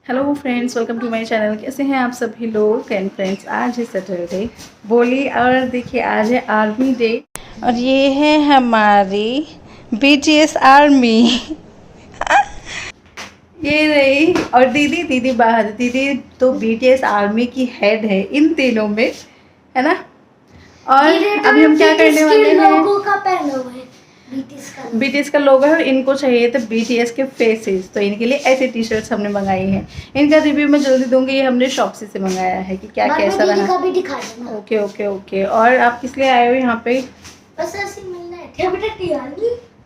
Hello friends, welcome to my channel. कैसे हैं आप सभी लोग। एंड फ्रेंड्स, आज है सैटरडे बोली और देखिए आज है आर्मी डे और ये है हमारी बीटीएस आर्मी। ये रही और दीदी दीदी बाहर। दीदी तो बीटीएस आर्मी की हेड है इन तीनों में, है ना। और अभी हम क्या करने वाले हैं, लोगों का पहना हुआ है बीटीएस का लोगो है और इनको चाहिए थे बीटीएस के फेसेस, तो इनके लिए ऐसे टी शर्ट्स हमने मंगाई हैं। इनका रिव्यू मैं जल्दी दूंगी। ये हमने शॉप्सी से मंगाया है कि क्या कैसा रहा। Okay okay okay. और आप किस लिए आए हो यहाँ पे? बस ऐसे मिलना है।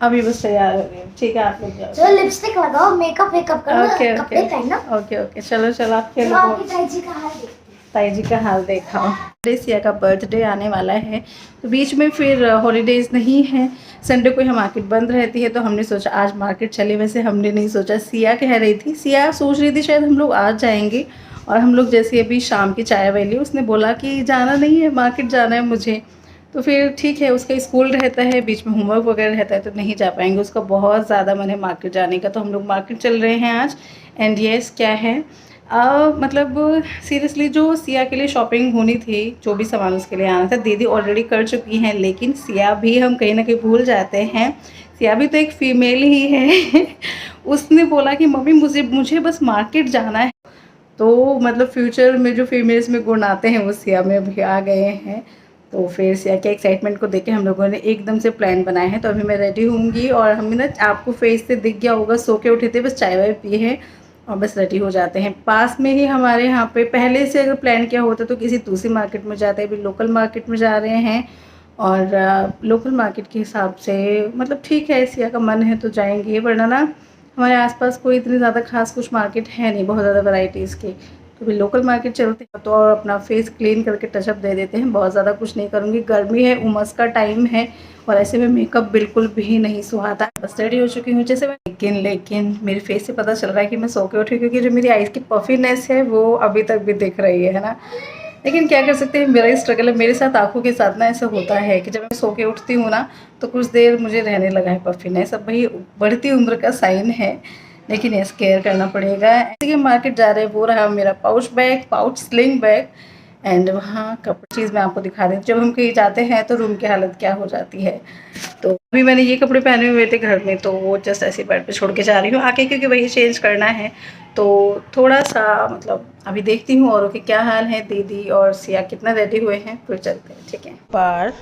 अभी बस तैयार हो गए, ठीक है। आप लोग जाओ, चलो लिपस्टिक लगाओ, मेकअप करो, ओके कपड़े ओके पहनो। Okay okay. चलो चलो, आप खेलो। आपकी ताई जी का हाल देखो। ताई जी का हाल देखा। सिया का बर्थडे आने वाला है तो बीच में फिर हॉलीडेज नहीं है। संडे को यहाँ मार्केट बंद रहती है तो हमने सोचा आज मार्केट चले। वैसे हमने नहीं सोचा, सिया कह रही थी, सिया सोच रही थी शायद हम लोग आज जाएंगे। और हम लोग जैसे अभी शाम की चाय वाली, उसने बोला कि जाना नहीं है, मार्केट जाना है मुझे। तो फिर ठीक है, उसका स्कूल रहता है, बीच में होमवर्क वगैरह रहता है तो नहीं जा पाएंगे। उसका बहुत ज़्यादा मन है मार्केट जाने का, तो हम लोग मार्केट चल रहे हैं आज। एंड यस, क्या है मतलब सीरियसली जो सिया के लिए शॉपिंग होनी थी, जो भी सामान उसके लिए आना था, दीदी ऑलरेडी कर चुकी हैं। लेकिन सिया भी हम कहीं ना कहीं भूल जाते हैं, सिया भी तो एक फ़ीमेल ही है। उसने बोला कि मम्मी मुझे मुझे बस मार्केट जाना है। तो मतलब फ्यूचर में जो फीमेल्स में गुण आते हैं वो सिया में भी आ गए हैं। तो फिर सिया के एक्साइटमेंट को देख के हम लोगों ने एकदम से प्लान बनाया है। तो अभी मैं रेडी होंगी और हम ना, आपको फेस से दिख गया होगा, सो के उठे थे, बस चाय वाय पिए हैं और बस रेडी हो जाते हैं। पास में ही हमारे यहाँ पे पहले से अगर प्लान किया होता तो किसी दूसरी मार्केट में जाते, अभी लोकल मार्केट में जा रहे हैं। और लोकल मार्केट के हिसाब से मतलब ठीक है, सिया का मन है तो जाएंगे, वरना ना हमारे आसपास कोई इतनी ज़्यादा खास कुछ मार्केट है नहीं, बहुत ज़्यादा वैरायटीज़ की। तो भी लोकल मार्केट चलते हैं तो और अपना फेस क्लीन करके टचअप दे देते हैं। बहुत ज़्यादा कुछ नहीं करूँगी, गर्मी है, उमस का टाइम है और ऐसे में मेकअप बिल्कुल भी नहीं सुहाता। बस रेडी हो चुकी हूँ जैसे मैं, लेकिन मेरे फेस से पता चल रहा है कि मैं सो के उठी, क्योंकि जो मेरी आइज़ की पफीनेस है वो अभी तक भी दिख रही है ना। लेकिन क्या कर सकते हैं, मेरा ही स्ट्रगल है। मेरे साथ आँखों के साथ ना ऐसा होता है कि जब मैं सो के उठती हूँ ना तो कुछ देर मुझे रहने लगा है पफीनेस। अब भाई बढ़ती उम्र का साइन है, लेकिन ये केयर करना पड़ेगा। ऐसे मार्केट जा रहे हैं, वो रहा मेरा पाउच स्लिंग बैग। एंड वहाँ कपड़े चीज़ मैं आपको दिखा रही हूँ, जब हम कहीं जाते हैं तो रूम की हालत क्या हो जाती है। तो अभी मैंने ये कपड़े पहने हुए थे घर में, तो वो जस्ट ऐसे बेड पे छोड़ के जा रही हूँ आके, क्योंकि वही चेंज करना है। तो थोड़ा सा मतलब अभी देखती हूँ औरों के क्या हाल है, दीदी और सिया कितना रेडी हुए हैं, फिर चलते हैं, ठीक है। बार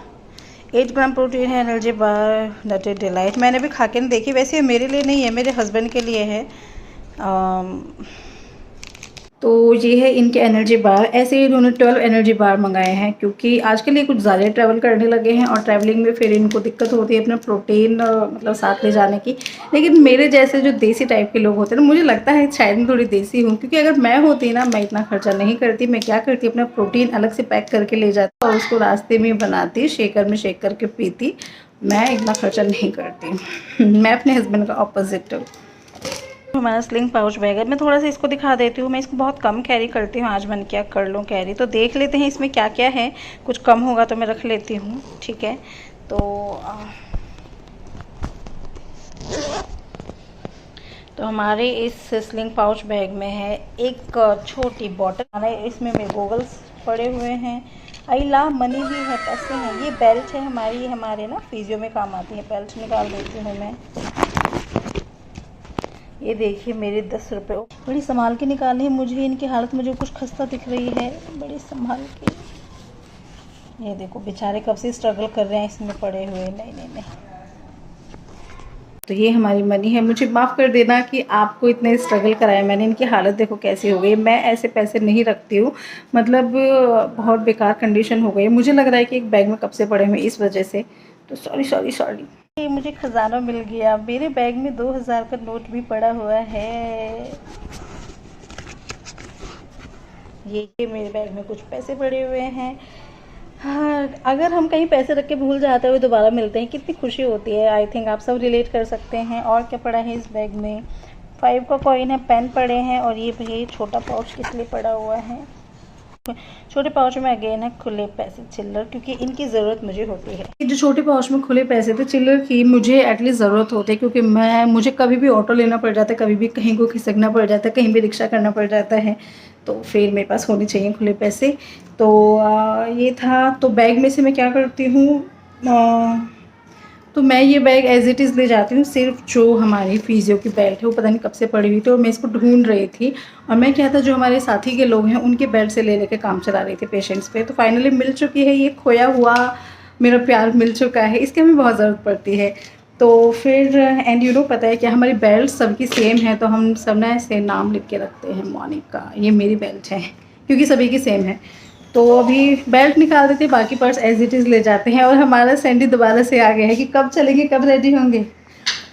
8 ग्राम प्रोटीन है, एनर्जी बार नटेड डिलाइट। मैंने भी खा के नहीं देखी, वैसे ये मेरे लिए नहीं है, मेरे हस्बैंड के लिए है। तो ये है इनके एनर्जी बार। ऐसे ही इन्होंने 12 एनर्जी बार मंगाए हैं, क्योंकि आज के लिए कुछ ज़्यादा ट्रैवल करने लगे हैं और ट्रैवलिंग में फिर इनको दिक्कत होती है अपना प्रोटीन मतलब साथ ले जाने की। लेकिन मेरे जैसे जो देसी टाइप के लोग होते हैं ना, मुझे लगता है शायद मैं थोड़ी देसी हूँ, क्योंकि अगर मैं होती ना, मैं इतना खर्चा नहीं करती। मैं क्या करती, अपना प्रोटीन अलग से पैक करके ले जाती और उसको रास्ते में बनाती, शेकर में शेक करके पीती। मैं इतना खर्चा नहीं करती। मैं अपने हस्बैंड का ऑपोजिट हूँ। हमारा स्लिंग पाउच बैग है। मैं थोड़ा सा इसको दिखा देती हूँ, मैं इसको बहुत कम कैरी करती हूँ, आज मन क्या कर लूँ कैरी। तो देख लेते हैं इसमें क्या क्या है, कुछ कम होगा तो मैं रख लेती हूँ, ठीक है। तो हमारे इस स्लिंग पाउच बैग में है एक छोटी बॉटल, इसमें मेरे गॉगल्स पड़े हुए हैं, आईला मनी भी है, पैसे हैं। ये बेल्ट है हमारी, हमारे ना फिजियो में काम आती है, बेल्ट निकाल देती हूँ मैं। ये देखिए मेरे 10 रुपये, बड़ी संभाल के निकाले हैं मुझे, इनकी हालत मुझे कुछ खस्ता दिख रही है, बड़ी संभाल के। ये देखो बेचारे कब से स्ट्रगल कर रहे हैं इसमें पड़े हुए। नहीं नहीं नहीं, तो ये हमारी मनी है। मुझे माफ़ कर देना कि आपको इतने स्ट्रगल कराया मैंने। इनकी हालत देखो कैसी हो गई। मैं ऐसे पैसे नहीं रखती हूँ, मतलब बहुत बेकार कंडीशन हो गई है। मुझे लग रहा है कि एक बैग में कब से पड़े हुए इस वजह से, तो सॉरी सॉरी सॉरी। ये मुझे खजाना मिल गया, मेरे बैग में 2000 का नोट भी पड़ा हुआ है। ये मेरे बैग में कुछ पैसे पड़े हुए हैं। हाँ, अगर हम कहीं पैसे रख के भूल जाते हुए दोबारा मिलते हैं, कितनी खुशी होती है। आई थिंक आप सब रिलेट कर सकते हैं। और क्या पड़ा है इस बैग में, 5 का कॉइन है, पेन पड़े हैं, और ये भैया छोटा पाउच किस लिए पड़ा हुआ है। छोटे पाउच में अगेन है खुले पैसे चिल्लर, क्योंकि इनकी ज़रूरत मुझे होती है। जो छोटे पाउच में खुले पैसे थे चिल्लर की मुझे एटलीस्ट ज़रूरत होती है, क्योंकि मुझे कभी भी ऑटो लेना पड़ जाता है, कभी भी कहीं को खिसकना पड़ जाता है, कहीं भी रिक्शा करना पड़ जाता है, तो फिर मेरे पास होने चाहिए खुले पैसे। तो ये था। तो बैग में से मैं क्या करती हूँ, तो मैं ये बैग एज इट इज़ ले जाती हूँ। सिर्फ जो हमारी फिजियो की बेल्ट है वो पता नहीं कब से पड़ी हुई थी और मैं इसको ढूंढ रही थी, और मैं क्या था जो हमारे साथी के लोग हैं उनके बेल्ट से ले लेके काम चला रही थी पेशेंट्स पे। तो फाइनली मिल चुकी है, ये खोया हुआ मेरा प्यार मिल चुका है, इसकी हमें बहुत ज़रूरत पड़ती है। तो फिर एंड यू नो पता है कि हमारी बेल्ट सबकी सेम है, तो हम सब ना ऐसे नाम लिख के रखते हैं। मोनिका, ये मेरी बेल्ट है क्योंकि सभी की सेम है। तो अभी बेल्ट निकाल देते, बाकी पर्स एज इट इज़ ले जाते हैं। और हमारा सैंडी दोबारा से आ गया है कि कब चलेंगे, कब रेडी होंगे।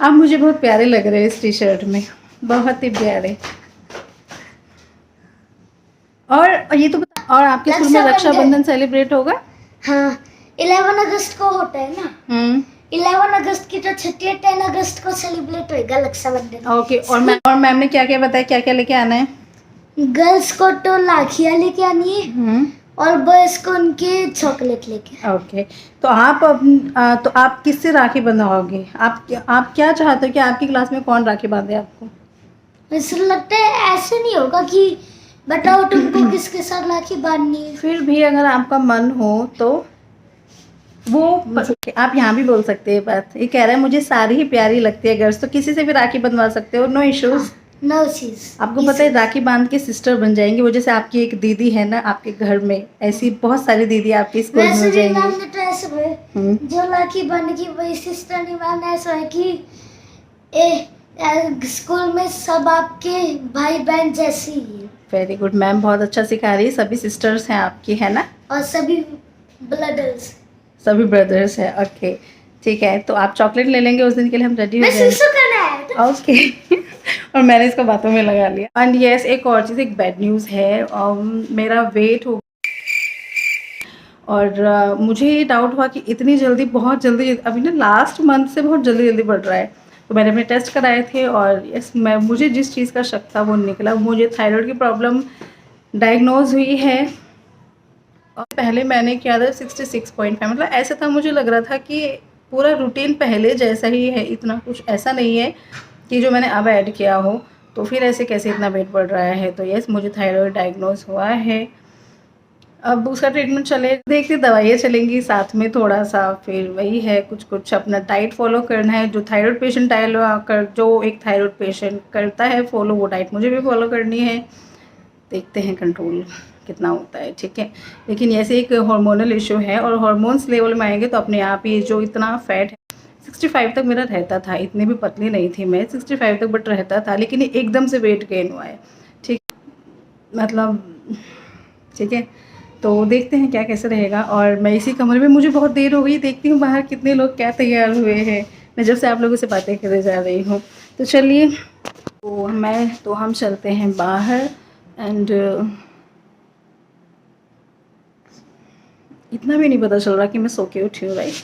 आप मुझे बहुत प्यारे लग रहे हैं इस टी शर्ट में, बहुत ही प्यारे। और ये तो और आपके स्कूल में रक्षाबंधन सेलिब्रेट होगा? हाँ, 11 अगस्त को होता है ना। 11 अगस्त की तो छुट्टी है, 10 अगस्त को सेलिब्रेट होगा रक्षाबंधन। ओके। और मैम ने क्या क्या बताया, क्या क्या लेके आना है? गर्ल्स को तो लाखियाँ लेके आनी है और बॉयज को उनके चॉकलेट लेके। ओके। तो आप किससे राखी बंधवाओगे? आप क्या चाहते हो कि आपकी क्लास में कौन राखी बांधे आपको? मुझे लगता है ऐसे नहीं होगा कि बताओ तुमको किसके साथ राखी बांधनी है। फिर भी अगर आपका मन हो तो वो आप यहाँ भी बोल सकते हैं बात। ये कह रहा है मुझे सारी ही प्यारी लगती है गर्ल्स, तो किसी से भी राखी बंधवा सकते हो, नो इश्यूज। नो चीज। आपको पता है राखी बांध के सिस्टर बन जाएंगे, वो जैसे आपकी एक दीदी है ना आपके घर में, ऐसी बहुत सारी दीदी आपके स्कूल में हो जाएंगी। मैम ने तो ऐसे बोले जो राखी बांधेगी वही सिस्टर नहीं। मैम ने ऐसा है कि स्कूल में सब आपके भाई बहन जैसे ही है। वेरी गुड मैम, बहुत अच्छा सिखा रही है। सभी सिस्टर्स हैं आपकी, है ना? और सभी ब्रदर्स। सभी ब्रदर्स हैं। ओके ठीक है, तो आप चॉकलेट ले लेंगे उस दिन के लिए, हम रेडी हो जाएंगे। ओके। और मैंने इसको बातों में लगा लिया। एंड यस, एक और चीज़, एक बैड न्यूज़ है। मेरा वेट हो और मुझे ये डाउट हुआ कि इतनी जल्दी, बहुत जल्दी, अभी ना लास्ट मंथ से बहुत जल्दी जल्दी बढ़ रहा है। तो मैंने अपने टेस्ट कराए थे और यस, मुझे जिस चीज़ का शक था वो निकला। मुझे थायराइड की प्रॉब्लम डायग्नोज हुई है। और पहले मैंने किया था 66.5, मतलब ऐसा था, मुझे लग रहा था कि पूरा रूटीन पहले जैसा ही है, इतना कुछ ऐसा नहीं है कि जो मैंने अब ऐड किया हो। तो फिर ऐसे कैसे इतना वेट बढ़ रहा है? तो यस, मुझे थायराइड डायग्नोज हुआ है। अब उसका ट्रीटमेंट चले, देखते दवाइयाँ चलेंगी साथ में थोड़ा सा। फिर वही है, कुछ अपना डाइट फॉलो करना है। जो थायराइड पेशेंट जो एक थायराइड पेशेंट करता है फॉलो, वो डाइट मुझे भी फॉलो करनी है। देखते हैं कंट्रोल कितना होता है, ठीक है। लेकिन ऐसे एक हार्मोनल इशू है और हार्मोन्स लेवल में आएंगे तो अपने आप ही जो इतना फैट है, 65 तक मेरा रहता था, इतनी भी पतली नहीं थी मैं, 65 तक बट रहता था। लेकिन ये एकदम से वेट गेन हुआ है, ठीक, मतलब ठीक है। तो देखते हैं क्या कैसे रहेगा। और मैं इसी कमरे में, मुझे बहुत देर हो गई, देखती हूँ बाहर कितने लोग क्या तैयार हुए हैं। मैं जब से आप लोगों से बातें करे जा रही हूँ। तो चलिए, तो हम चलते हैं बाहर। एंड इतना भी नहीं पता चल रहा कि मैं सो के उठी हूँ, राइट।